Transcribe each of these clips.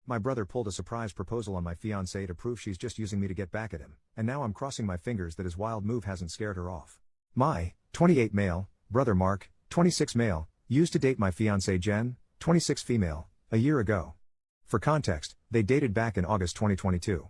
My brother pulled a surprise proposal on my fiancée to prove she's just using me to get back at him, and now I'm crossing my fingers that his wild move hasn't scared her off. My 28 male brother Mark, 26 male, used to date my fiancée Jen, 26 female, a year ago. For context, they dated back in August 2022.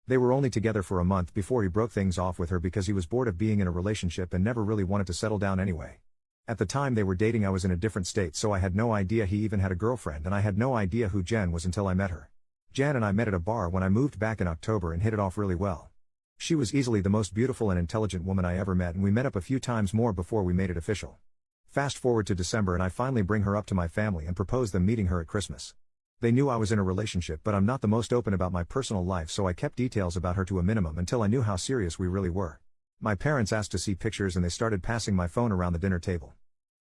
They were only together for a month before he broke things off with her because he was bored of being in a relationship and never really wanted to settle down anyway. At the time they were dating I was in a different state, so I had no idea he even had a girlfriend, and I had no idea who Jen was until I met her. Jen and I met at a bar when I moved back in October and hit it off really well. She was easily the most beautiful and intelligent woman I ever met, and we met up a few times more before we made it official. Fast forward to December and I finally bring her up to my family and propose them meeting her at Christmas. They knew I was in a relationship, but I'm not the most open about my personal life, so I kept details about her to a minimum until I knew how serious we really were. My parents asked to see pictures and they started passing my phone around the dinner table.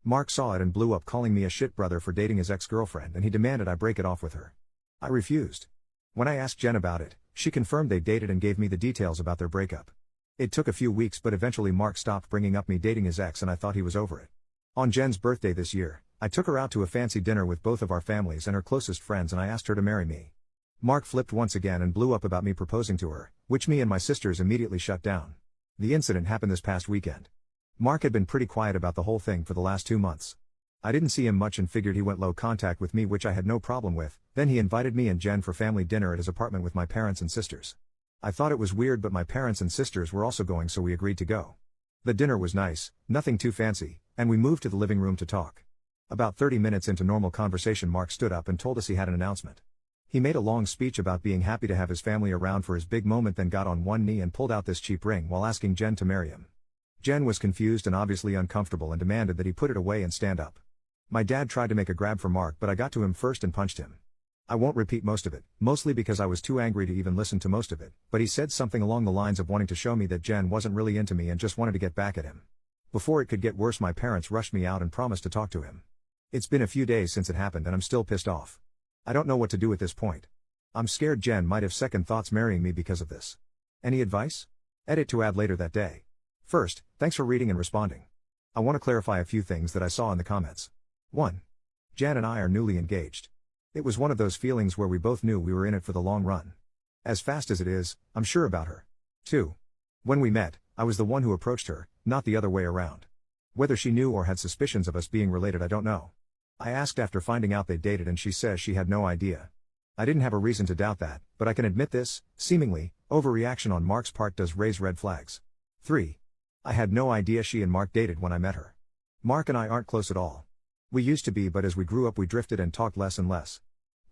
Mark saw it and blew up, calling me a shit brother for dating his ex-girlfriend, and he demanded I break it off with her. I refused. When I asked Jen about it, she confirmed they dated and gave me the details about their breakup. It took a few weeks, but eventually Mark stopped bringing up me dating his ex and I thought he was over it. On Jen's birthday this year, I took her out to a fancy dinner with both of our families and her closest friends, and I asked her to marry me. Mark flipped once again and blew up about me proposing to her, which me and my sisters immediately shut down. The incident happened this past weekend. Mark had been pretty quiet about the whole thing for the last 2 months. I didn't see him much and figured he went low contact with me, which I had no problem with. Then he invited me and Jen for family dinner at his apartment with my parents and sisters. I thought it was weird, but my parents and sisters were also going, so we agreed to go. The dinner was nice, nothing too fancy, and we moved to the living room to talk. About 30 minutes into normal conversation, Mark stood up and told us he had an announcement. He made a long speech about being happy to have his family around for his big moment, then got on one knee and pulled out this cheap ring while asking Jen to marry him. Jen was confused and obviously uncomfortable and demanded that he put it away and stand up. My dad tried to make a grab for Mark, but I got to him first and punched him. I won't repeat most of it, mostly because I was too angry to even listen to most of it, but he said something along the lines of wanting to show me that Jen wasn't really into me and just wanted to get back at him. Before it could get worse, my parents rushed me out and promised to talk to him. It's been a few days since it happened and I'm still pissed off. I don't know what to do at this point. I'm scared Jen might have second thoughts marrying me because of this. Any advice? Edit to add later that day. First, thanks for reading and responding. I want to clarify a few things that I saw in the comments. 1. Jen and I are newly engaged. It was one of those feelings where we both knew we were in it for the long run. As fast as it is, I'm sure about her. 2. When we met, I was the one who approached her, not the other way around. Whether she knew or had suspicions of us being related, I don't know. I asked after finding out they dated and she says she had no idea. I didn't have a reason to doubt that, but I can admit this, seemingly, overreaction on Mark's part does raise red flags. 3. I had no idea she and Mark dated when I met her. Mark and I aren't close at all. We used to be, but as we grew up we drifted and talked less and less.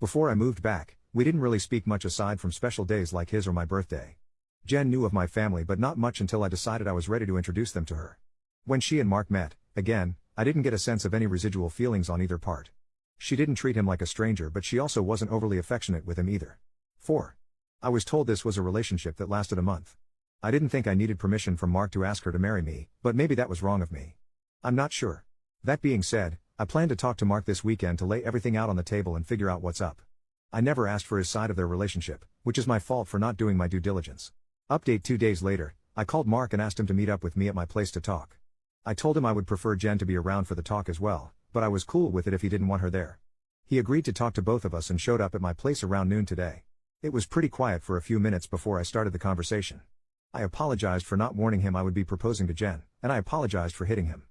Before I moved back, we didn't really speak much aside from special days like his or my birthday. Jen knew of my family but not much until I decided I was ready to introduce them to her. When she and Mark met, again, I didn't get a sense of any residual feelings on either part. She didn't treat him like a stranger, but she also wasn't overly affectionate with him either. 4. I was told this was a relationship that lasted a month. I didn't think I needed permission from Mark to ask her to marry me, but maybe that was wrong of me. I'm not sure. That being said, I plan to talk to Mark this weekend to lay everything out on the table and figure out what's up. I never asked for his side of their relationship, which is my fault for not doing my due diligence. Update 2 days later, I called Mark and asked him to meet up with me at my place to talk. I told him I would prefer Jen to be around for the talk as well, but I was cool with it if he didn't want her there. He agreed to talk to both of us and showed up at my place around noon today. It was pretty quiet for a few minutes before I started the conversation. I apologized for not warning him I would be proposing to Jen, and I apologized for hitting him.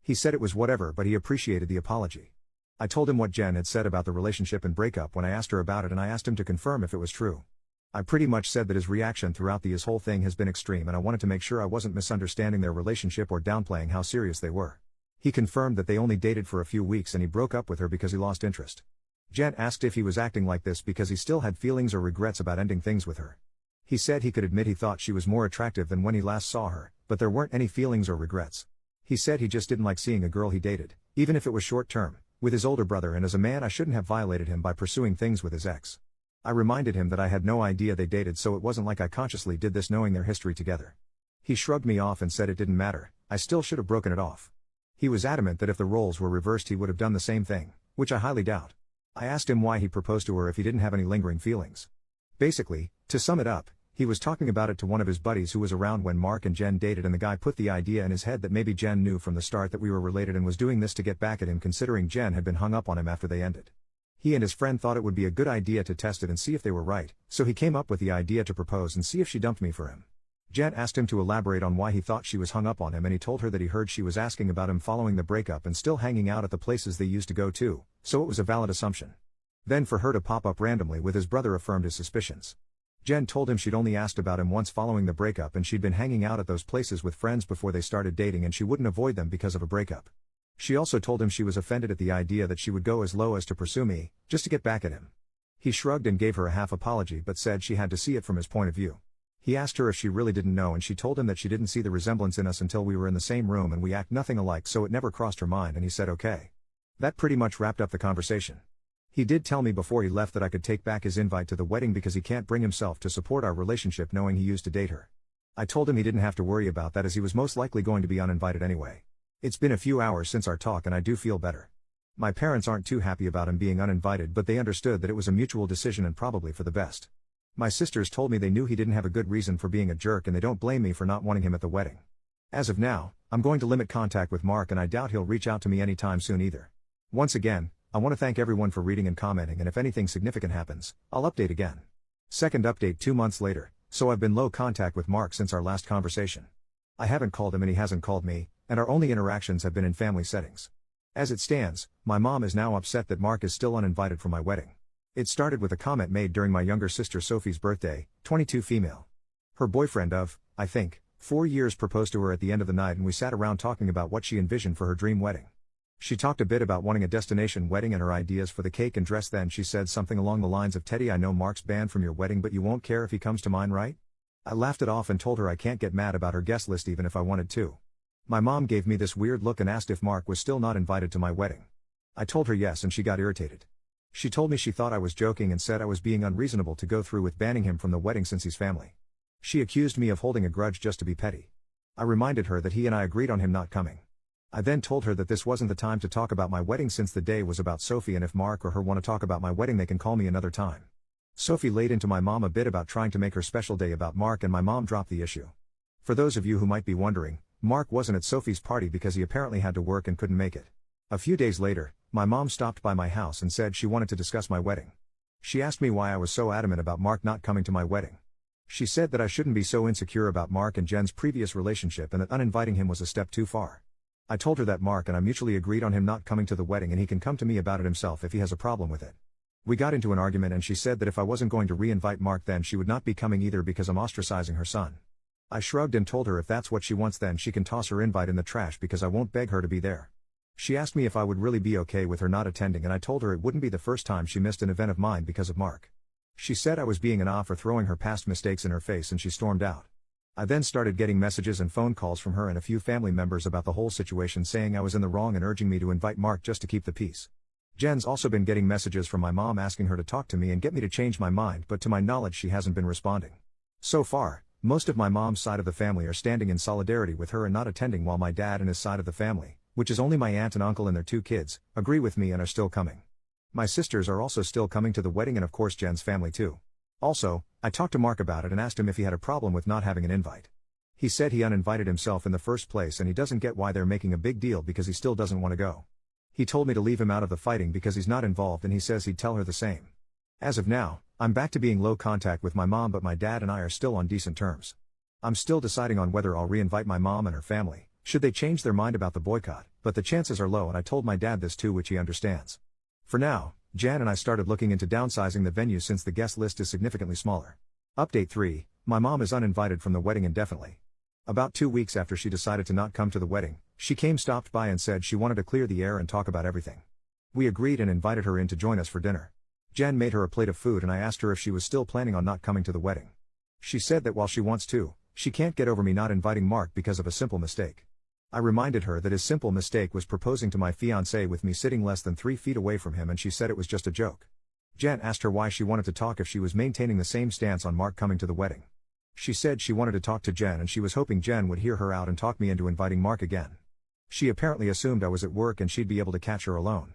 He said it was whatever, but he appreciated the apology. I told him what Jen had said about the relationship and breakup when I asked her about it, and I asked him to confirm if it was true. I pretty much said that his reaction throughout this whole thing has been extreme and I wanted to make sure I wasn't misunderstanding their relationship or downplaying how serious they were. He confirmed that they only dated for a few weeks and he broke up with her because he lost interest. Jen asked if he was acting like this because he still had feelings or regrets about ending things with her. He said he could admit he thought she was more attractive than when he last saw her, but there weren't any feelings or regrets. He said he just didn't like seeing a girl he dated, even if it was short term, with his older brother, and as a man I shouldn't have violated him by pursuing things with his ex. I reminded him that I had no idea they dated, so it wasn't like I consciously did this knowing their history together. He shrugged me off and said it didn't matter, I still should have broken it off. He was adamant that if the roles were reversed he would have done the same thing, which I highly doubt. I asked him why he proposed to her if he didn't have any lingering feelings. Basically, to sum it up, he was talking about it to one of his buddies who was around when Mark and Jen dated, and the guy put the idea in his head that maybe Jen knew from the start that we were related and was doing this to get back at him, considering Jen had been hung up on him after they ended. He and his friend thought it would be a good idea to test it and see if they were right, so he came up with the idea to propose and see if she dumped me for him. Jen asked him to elaborate on why he thought she was hung up on him, and he told her that he heard she was asking about him following the breakup and still hanging out at the places they used to go to, so it was a valid assumption. Then for her to pop up randomly with his brother affirmed his suspicions. Jen told him she'd only asked about him once following the breakup and she'd been hanging out at those places with friends before they started dating and she wouldn't avoid them because of a breakup. She also told him she was offended at the idea that she would go as low as to pursue me, just to get back at him. He shrugged and gave her a half apology but said she had to see it from his point of view. He asked her if she really didn't know and she told him that she didn't see the resemblance in us until we were in the same room and we act nothing alike, so it never crossed her mind, and he said okay. That pretty much wrapped up the conversation. He did tell me before he left that I could take back his invite to the wedding because he can't bring himself to support our relationship knowing he used to date her. I told him he didn't have to worry about that as he was most likely going to be uninvited anyway. It's been a few hours since our talk and I do feel better. My parents aren't too happy about him being uninvited, but they understood that it was a mutual decision and probably for the best. My sisters told me they knew he didn't have a good reason for being a jerk and they don't blame me for not wanting him at the wedding. As of now, I'm going to limit contact with Mark and I doubt he'll reach out to me anytime soon either. Once again, I want to thank everyone for reading and commenting, and if anything significant happens, I'll update again. Second update 2 months later, so I've been low contact with Mark since our last conversation. I haven't called him and he hasn't called me, and our only interactions have been in family settings. As it stands, my mom is now upset that Mark is still uninvited for my wedding. It started with a comment made during my younger sister Sophie's birthday, 22 female. Her boyfriend of, I think, 4 years proposed to her at the end of the night and we sat around talking about what she envisioned for her dream wedding. She talked a bit about wanting a destination wedding and her ideas for the cake and dress. Then she said something along the lines of, "Teddy, I know Mark's banned from your wedding but you won't care if he comes to mine, right?" I laughed it off and told her I can't get mad about her guest list even if I wanted to. My mom gave me this weird look and asked if Mark was still not invited to my wedding. I told her yes and she got irritated. She told me she thought I was joking and said I was being unreasonable to go through with banning him from the wedding since he's family. She accused me of holding a grudge just to be petty. I reminded her that he and I agreed on him not coming. I then told her that this wasn't the time to talk about my wedding since the day was about Sophie, and if Mark or her want to talk about my wedding they can call me another time. Sophie laid into my mom a bit about trying to make her special day about Mark and my mom dropped the issue. For those of you who might be wondering, Mark wasn't at Sophie's party because he apparently had to work and couldn't make it. A few days later, my mom stopped by my house and said she wanted to discuss my wedding. She asked me why I was so adamant about Mark not coming to my wedding. She said that I shouldn't be so insecure about Mark and Jen's previous relationship and that uninviting him was a step too far. I told her that Mark and I mutually agreed on him not coming to the wedding and he can come to me about it himself if he has a problem with it. We got into an argument and she said that if I wasn't going to re-invite Mark then she would not be coming either because I'm ostracizing her son. I shrugged and told her if that's what she wants then she can toss her invite in the trash because I won't beg her to be there. She asked me if I would really be okay with her not attending and I told her it wouldn't be the first time she missed an event of mine because of Mark. She said I was being an off for throwing her past mistakes in her face and she stormed out. I then started getting messages and phone calls from her and a few family members about the whole situation saying I was in the wrong and urging me to invite Mark just to keep the peace. Jen's also been getting messages from my mom asking her to talk to me and get me to change my mind, but to my knowledge she hasn't been responding. So far, most of my mom's side of the family are standing in solidarity with her and not attending, while my dad and his side of the family, which is only my aunt and uncle and their 2 kids, agree with me and are still coming. My sisters are also still coming to the wedding and of course Jen's family too. Also, I talked to Mark about it and asked him if he had a problem with not having an invite. He said he uninvited himself in the first place and he doesn't get why they're making a big deal because he still doesn't want to go. He told me to leave him out of the fighting because he's not involved and he says he'd tell her the same. As of now, I'm back to being low contact with my mom, but my dad and I are still on decent terms. I'm still deciding on whether I'll re-invite my mom and her family, should they change their mind about the boycott, but the chances are low and I told my dad this too, which he understands. For now, Jan and I started looking into downsizing the venue since the guest list is significantly smaller. Update 3, my mom is uninvited from the wedding indefinitely. About 2 weeks after she decided to not come to the wedding, she stopped by and said she wanted to clear the air and talk about everything. We agreed and invited her in to join us for dinner. Jan made her a plate of food and I asked her if she was still planning on not coming to the wedding. She said that while she wants to, she can't get over me not inviting Mark because of a simple mistake. I reminded her that his simple mistake was proposing to my fiancée with me sitting less than 3 feet away from him, and she said it was just a joke. Jan asked her why she wanted to talk if she was maintaining the same stance on Mark coming to the wedding. She said she wanted to talk to Jen and she was hoping Jen would hear her out and talk me into inviting Mark again. She apparently assumed I was at work and she'd be able to catch her alone.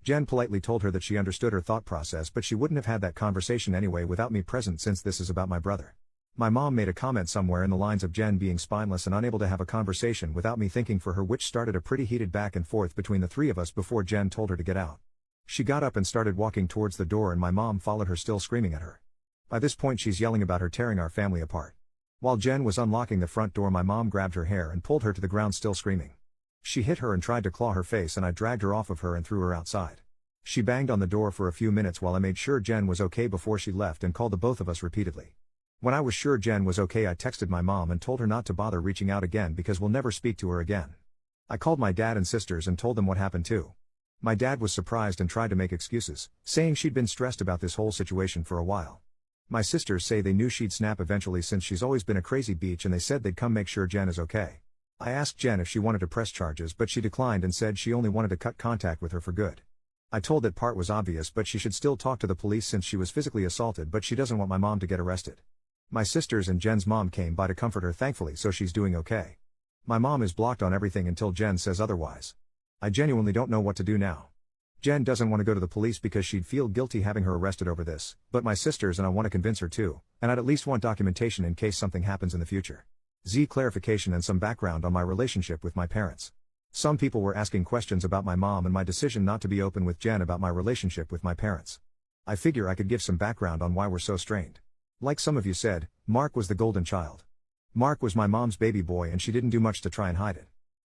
Jen politely told her that she understood her thought process, but she wouldn't have had that conversation anyway without me present since this is about my brother. My mom made a comment somewhere in the lines of Jen being spineless and unable to have a conversation without me thinking for her, which started a pretty heated back and forth between the 3 of us before Jen told her to get out. She got up and started walking towards the door and my mom followed her still screaming at her. By this point she's yelling about her tearing our family apart. While Jen was unlocking the front door my mom grabbed her hair and pulled her to the ground still screaming. She hit her and tried to claw her face and I dragged her off of her and threw her outside. She banged on the door for a few minutes while I made sure Jen was okay before she left and called the both of us repeatedly. When I was sure Jen was okay I texted my mom and told her not to bother reaching out again because we'll never speak to her again. I called my dad and sisters and told them what happened too. My dad was surprised and tried to make excuses, saying she'd been stressed about this whole situation for a while. My sisters say they knew she'd snap eventually since she's always been a crazy bitch and they said they'd come make sure Jen is okay. I asked Jen if she wanted to press charges but she declined and said she only wanted to cut contact with her for good. I told that part was obvious but she should still talk to the police since she was physically assaulted but she doesn't want my mom to get arrested. My sisters and Jen's mom came by to comfort her thankfully so she's doing okay. My mom is blocked on everything until Jen says otherwise. I genuinely don't know what to do now. Jen doesn't want to go to the police because she'd feel guilty having her arrested over this, but my sisters and I want to convince her too, and I'd at least want documentation in case something happens in the future. Clarification and some background on my relationship with my parents. Some people were asking questions about my mom and my decision not to be open with Jen about my relationship with my parents. I figure I could give some background on why we're so strained. Like some of you said, Mark was the golden child. Mark was my mom's baby boy and she didn't do much to try and hide it.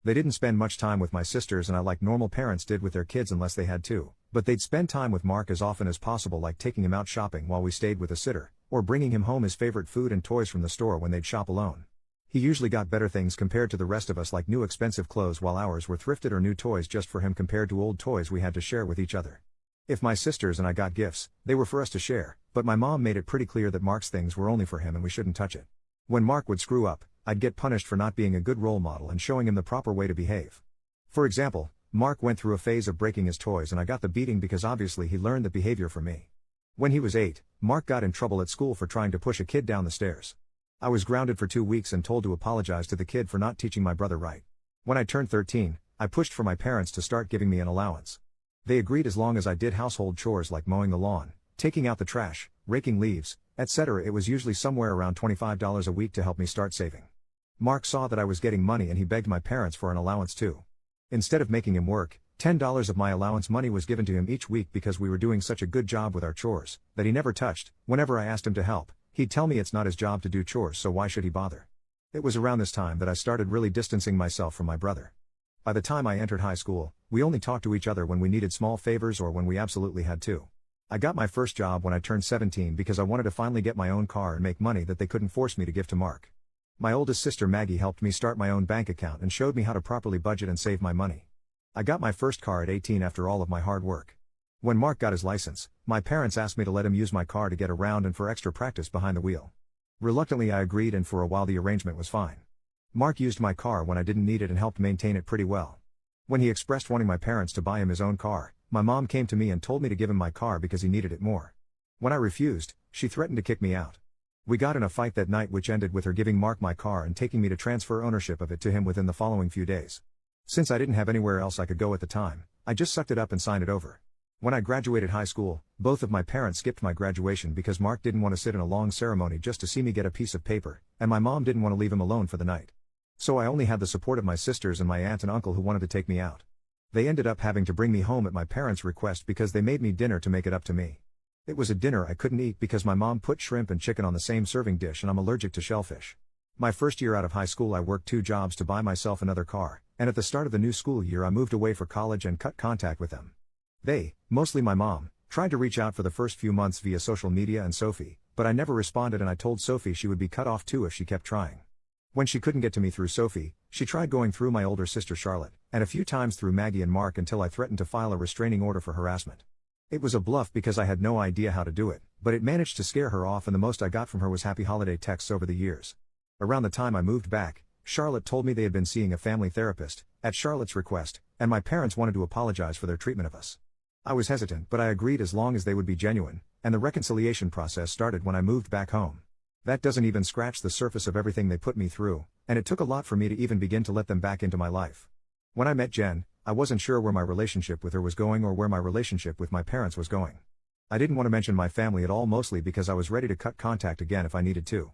They didn't spend much time with my sisters and I like normal parents did with their kids unless they had to, but they'd spend time with Mark as often as possible like taking him out shopping while we stayed with a sitter, or bringing him home his favorite food and toys from the store when they'd shop alone. He usually got better things compared to the rest of us like new expensive clothes while ours were thrifted or new toys just for him compared to old toys we had to share with each other. If my sisters and I got gifts, they were for us to share, but my mom made it pretty clear that Mark's things were only for him and we shouldn't touch it. When Mark would screw up, I'd get punished for not being a good role model and showing him the proper way to behave. For example, Mark went through a phase of breaking his toys and I got the beating because obviously he learned that behavior from me. When he was 8, Mark got in trouble at school for trying to push a kid down the stairs. I was grounded for 2 weeks and told to apologize to the kid for not teaching my brother right. When I turned 13, I pushed for my parents to start giving me an allowance. They agreed as long as I did household chores like mowing the lawn, taking out the trash, raking leaves, etc. It was usually somewhere around $25 a week to help me start saving. Mark saw that I was getting money and he begged my parents for an allowance too. Instead of making him work, $10 of my allowance money was given to him each week because we were doing such a good job with our chores, that he never touched. Whenever I asked him to help, he'd tell me it's not his job to do chores so why should he bother. It was around this time that I started really distancing myself from my brother. By the time I entered high school, we only talked to each other when we needed small favors or when we absolutely had to. I got my first job when I turned 17 because I wanted to finally get my own car and make money that they couldn't force me to give to Mark. My oldest sister Maggie helped me start my own bank account and showed me how to properly budget and save my money. I got my first car at 18 after all of my hard work. When Mark got his license, my parents asked me to let him use my car to get around and for extra practice behind the wheel. Reluctantly I agreed and for a while the arrangement was fine. Mark used my car when I didn't need it and helped maintain it pretty well. When he expressed wanting my parents to buy him his own car, my mom came to me and told me to give him my car because he needed it more. When I refused, she threatened to kick me out. We got in a fight that night which ended with her giving Mark my car and taking me to transfer ownership of it to him within the following few days. Since I didn't have anywhere else I could go at the time, I just sucked it up and signed it over. When I graduated high school, both of my parents skipped my graduation because Mark didn't want to sit in a long ceremony just to see me get a piece of paper, and my mom didn't want to leave him alone for the night. So I only had the support of my sisters and my aunt and uncle who wanted to take me out. They ended up having to bring me home at my parents' request because they made me dinner to make it up to me. It was a dinner I couldn't eat because my mom put shrimp and chicken on the same serving dish and I'm allergic to shellfish. My first year out of high school I worked 2 jobs to buy myself another car, and at the start of the new school year I moved away for college and cut contact with them. They, mostly my mom, tried to reach out for the first few months via social media and Sophie, but I never responded and I told Sophie she would be cut off too if she kept trying. When she couldn't get to me through Sophie, she tried going through my older sister Charlotte, and a few times through Maggie and Mark until I threatened to file a restraining order for harassment. It was a bluff because I had no idea how to do it, but it managed to scare her off and the most I got from her was happy holiday texts over the years. Around the time I moved back, Charlotte told me they had been seeing a family therapist, at Charlotte's request, and my parents wanted to apologize for their treatment of us. I was hesitant but I agreed as long as they would be genuine, and the reconciliation process started when I moved back home. That doesn't even scratch the surface of everything they put me through, and it took a lot for me to even begin to let them back into my life. When I met Jen, I wasn't sure where my relationship with her was going or where my relationship with my parents was going. I didn't want to mention my family at all mostly because I was ready to cut contact again if I needed to.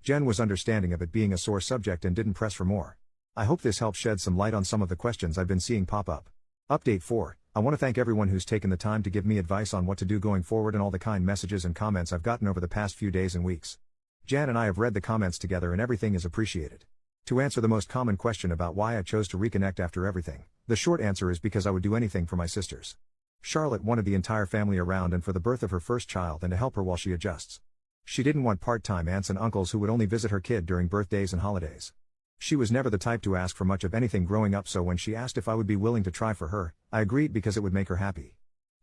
Jen was understanding of it being a sore subject and didn't press for more. I hope this helps shed some light on some of the questions I've been seeing pop up. Update 4. I want to thank everyone who's taken the time to give me advice on what to do going forward and all the kind messages and comments I've gotten over the past few days and weeks. Jan and I have read the comments together and everything is appreciated. To answer the most common question about why I chose to reconnect after everything, the short answer is because I would do anything for my sisters. Charlotte wanted the entire family around and for the birth of her first child and to help her while she adjusts. She didn't want part-time aunts and uncles who would only visit her kid during birthdays and holidays. She was never the type to ask for much of anything growing up, so when she asked if I would be willing to try for her, I agreed because it would make her happy.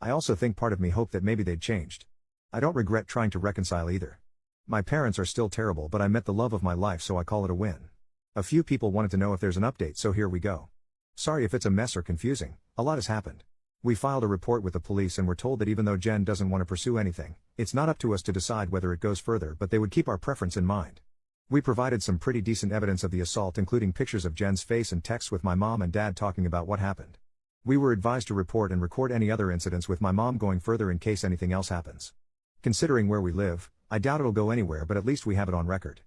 I also think part of me hoped that maybe they'd changed. I don't regret trying to reconcile either. My parents are still terrible, but I met the love of my life, so I call it a win. A few people wanted to know if there's an update, so here we go. Sorry if it's a mess or confusing, a lot has happened. We filed a report with the police and were told that even though Jen doesn't want to pursue anything, it's not up to us to decide whether it goes further, but they would keep our preference in mind. We provided some pretty decent evidence of the assault, including pictures of Jen's face and texts with my mom and dad talking about what happened. We were advised to report and record any other incidents with my mom going further in case anything else happens. Considering where we live, I doubt it'll go anywhere, but at least we have it on record.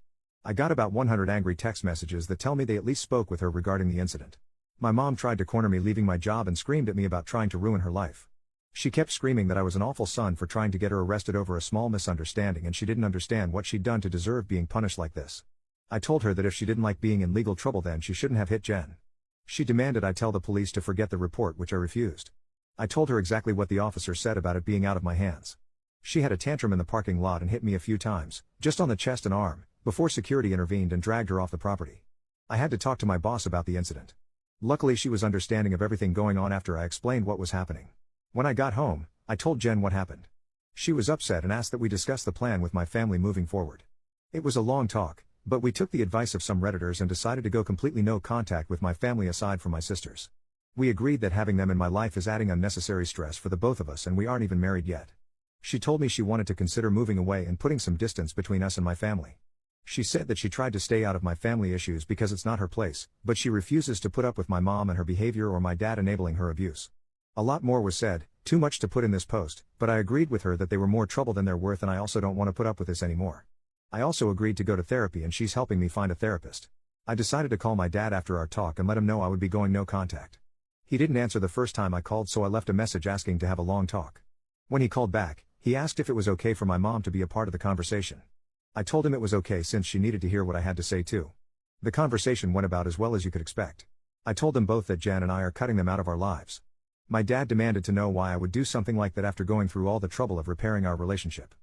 I got about 100 angry text messages that tell me they at least spoke with her regarding the incident. My mom tried to corner me leaving my job and screamed at me about trying to ruin her life. She kept screaming that I was an awful son for trying to get her arrested over a small misunderstanding and she didn't understand what she'd done to deserve being punished like this. I told her that if she didn't like being in legal trouble then she shouldn't have hit Jen. She demanded I tell the police to forget the report, which I refused. I told her exactly what the officer said about it being out of my hands. She had a tantrum in the parking lot and hit me a few times, just on the chest and arm, before security intervened and dragged her off the property. I had to talk to my boss about the incident. Luckily she was understanding of everything going on after I explained what was happening. When I got home, I told Jen what happened. She was upset and asked that we discuss the plan with my family moving forward. It was a long talk, but we took the advice of some Redditors and decided to go completely no contact with my family aside from my sisters. We agreed that having them in my life is adding unnecessary stress for the both of us, and we aren't even married yet. She told me she wanted to consider moving away and putting some distance between us and my family. She said that she tried to stay out of my family issues because it's not her place, but she refuses to put up with my mom and her behavior or my dad enabling her abuse. A lot more was said, too much to put in this post, but I agreed with her that they were more trouble than they're worth and I also don't want to put up with this anymore. I also agreed to go to therapy and she's helping me find a therapist. I decided to call my dad after our talk and let him know I would be going no contact. He didn't answer the first time I called, so I left a message asking to have a long talk. When he called back, he asked if it was okay for my mom to be a part of the conversation. I told him it was okay since she needed to hear what I had to say too. The conversation went about as well as you could expect. I told them both that Jen and I are cutting them out of our lives. My dad demanded to know why I would do something like that after going through all the trouble of repairing our relationship.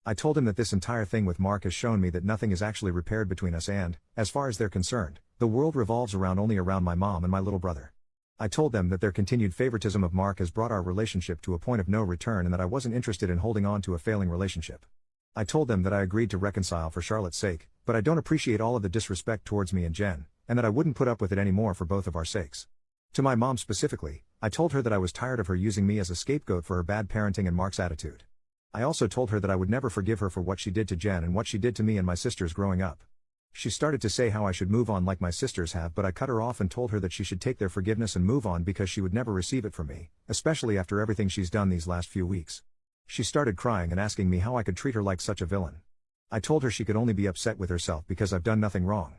I told him that this entire thing with Mark has shown me that nothing is actually repaired between us and, as far as they're concerned, the world revolves only around my mom and my little brother. I told them that their continued favoritism of Mark has brought our relationship to a point of no return and that I wasn't interested in holding on to a failing relationship. I told them that I agreed to reconcile for Charlotte's sake, but I don't appreciate all of the disrespect towards me and Jen, and that I wouldn't put up with it anymore for both of our sakes. To my mom specifically, I told her that I was tired of her using me as a scapegoat for her bad parenting and Mark's attitude. I also told her that I would never forgive her for what she did to Jen and what she did to me and my sisters growing up. She started to say how I should move on like my sisters have, but I cut her off and told her that she should take their forgiveness and move on because she would never receive it from me, especially after everything she's done these last few weeks. She started crying and asking me how I could treat her like such a villain. I told her she could only be upset with herself because I've done nothing wrong.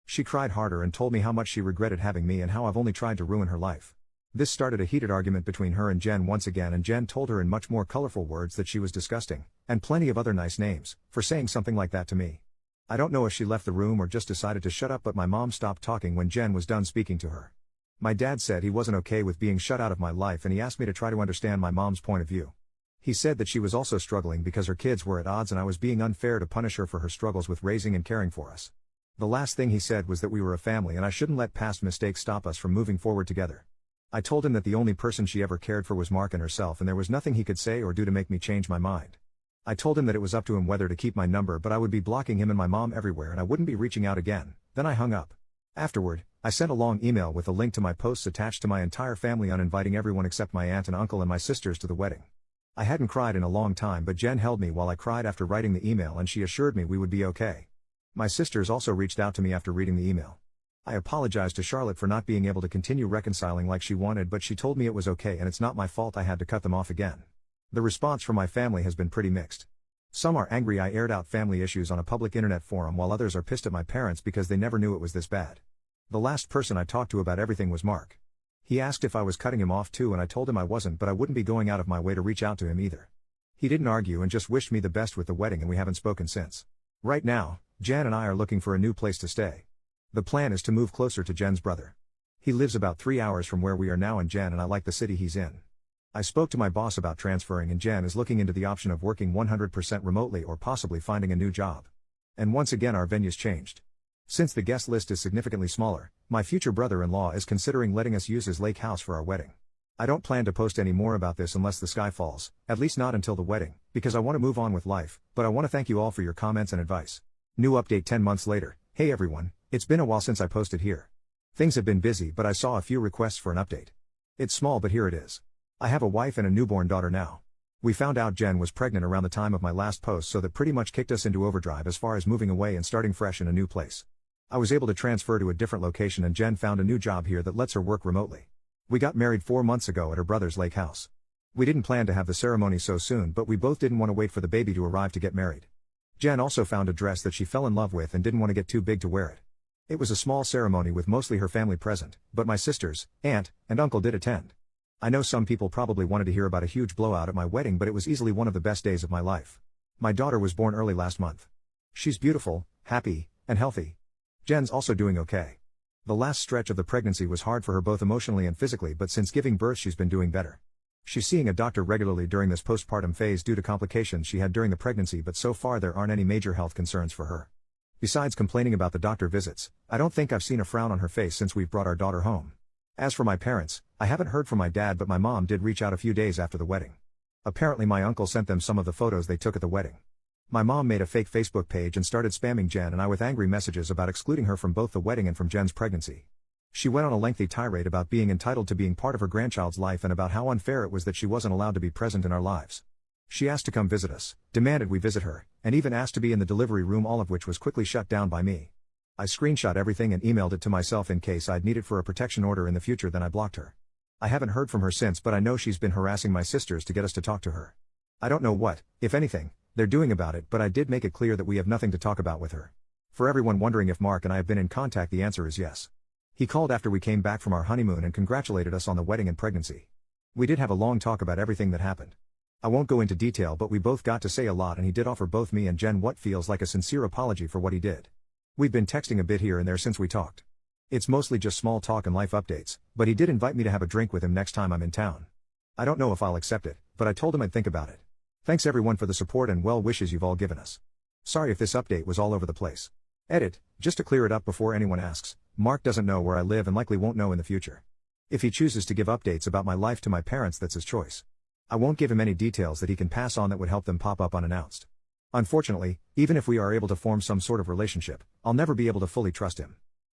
She cried harder and told me how much she regretted having me and how I've only tried to ruin her life. This started a heated argument between her and Jen once again, and Jen told her in much more colorful words that she was disgusting, and plenty of other nice names, for saying something like that to me. I don't know if she left the room or just decided to shut up, but my mom stopped talking when Jen was done speaking to her. My dad said he wasn't okay with being shut out of my life and he asked me to try to understand my mom's point of view. He said that she was also struggling because her kids were at odds and I was being unfair to punish her for her struggles with raising and caring for us. The last thing he said was that we were a family and I shouldn't let past mistakes stop us from moving forward together. I told him that the only person she ever cared for was Mark and herself, and there was nothing he could say or do to make me change my mind. I told him that it was up to him whether to keep my number, but I would be blocking him and my mom everywhere and I wouldn't be reaching out again. Then I hung up. Afterward, I sent a long email with a link to my posts attached to my entire family uninviting everyone except my aunt and uncle and my sisters to the wedding. I hadn't cried in a long time, but Jen held me while I cried after writing the email and she assured me we would be okay. My sisters also reached out to me after reading the email. I apologized to Charlotte for not being able to continue reconciling like she wanted, but she told me it was okay and it's not my fault I had to cut them off again. The response from my family has been pretty mixed. Some are angry I aired out family issues on a public internet forum, while others are pissed at my parents because they never knew it was this bad. The last person I talked to about everything was Mark. He asked if I was cutting him off too, and I told him I wasn't, but I wouldn't be going out of my way to reach out to him either. He didn't argue and just wished me the best with the wedding, and we haven't spoken since. Right now, Jen and I are looking for a new place to stay. The plan is to move closer to Jen's brother. He lives about 3 hours from where we are now, and Jen and I like the city he's in. I spoke to my boss about transferring, and Jen is looking into the option of working 100% remotely or possibly finding a new job. And once again our venue's changed. Since the guest list is significantly smaller, my future brother-in-law is considering letting us use his lake house for our wedding. I don't plan to post any more about this unless the sky falls, at least not until the wedding, because I want to move on with life, but I want to thank you all for your comments and advice. New update 10 months later. Hey everyone, it's been a while since I posted here. Things have been busy, but I saw a few requests for an update. It's small, but here it is. I have a wife and a newborn daughter now. We found out Jen was pregnant around the time of my last post, so that pretty much kicked us into overdrive as far as moving away and starting fresh in a new place. I was able to transfer to a different location, and Jen found a new job here that lets her work remotely. We got married 4 months ago at her brother's lake house. We didn't plan to have the ceremony so soon, but we both didn't want to wait for the baby to arrive to get married. Jen also found a dress that she fell in love with and didn't want to get too big to wear it. It was a small ceremony with mostly her family present, but my sisters, aunt, and uncle did attend. I know some people probably wanted to hear about a huge blowout at my wedding, but it was easily one of the best days of my life. My daughter was born early last month. She's beautiful, happy, and healthy. Jen's also doing okay. The last stretch of the pregnancy was hard for her both emotionally and physically, but since giving birth she's been doing better. She's seeing a doctor regularly during this postpartum phase due to complications she had during the pregnancy, but so far there aren't any major health concerns for her. Besides complaining about the doctor visits, I don't think I've seen a frown on her face since we've brought our daughter home. As for my parents, I haven't heard from my dad, but my mom did reach out a few days after the wedding. Apparently my uncle sent them some of the photos they took at the wedding. My mom made a fake Facebook page and started spamming Jen and I with angry messages about excluding her from both the wedding and from Jen's pregnancy. She went on a lengthy tirade about being entitled to being part of her grandchild's life and about how unfair it was that she wasn't allowed to be present in our lives. She asked to come visit us, demanded we visit her, and even asked to be in the delivery room, all of which was quickly shut down by me. I screenshot everything and emailed it to myself in case I'd need it for a protection order in the future, then I blocked her. I haven't heard from her since, but I know she's been harassing my sisters to get us to talk to her. I don't know what, if anything, they're doing about it, but I did make it clear that we have nothing to talk about with her. For everyone wondering if Mark and I have been in contact, the answer is yes. He called after we came back from our honeymoon and congratulated us on the wedding and pregnancy. We did have a long talk about everything that happened. I won't go into detail, but we both got to say a lot, and he did offer both me and Jen what feels like a sincere apology for what he did. We've been texting a bit here and there since we talked. It's mostly just small talk and life updates, but he did invite me to have a drink with him next time I'm in town. I don't know if I'll accept it, but I told him I'd think about it. Thanks everyone for the support and well wishes you've all given us. Sorry if this update was all over the place. Edit, just to clear it up before anyone asks, Mark doesn't know where I live and likely won't know in the future. If he chooses to give updates about my life to my parents, that's his choice. I won't give him any details that he can pass on that would help them pop up unannounced. Unfortunately, even if we are able to form some sort of relationship, I'll never be able to fully trust him.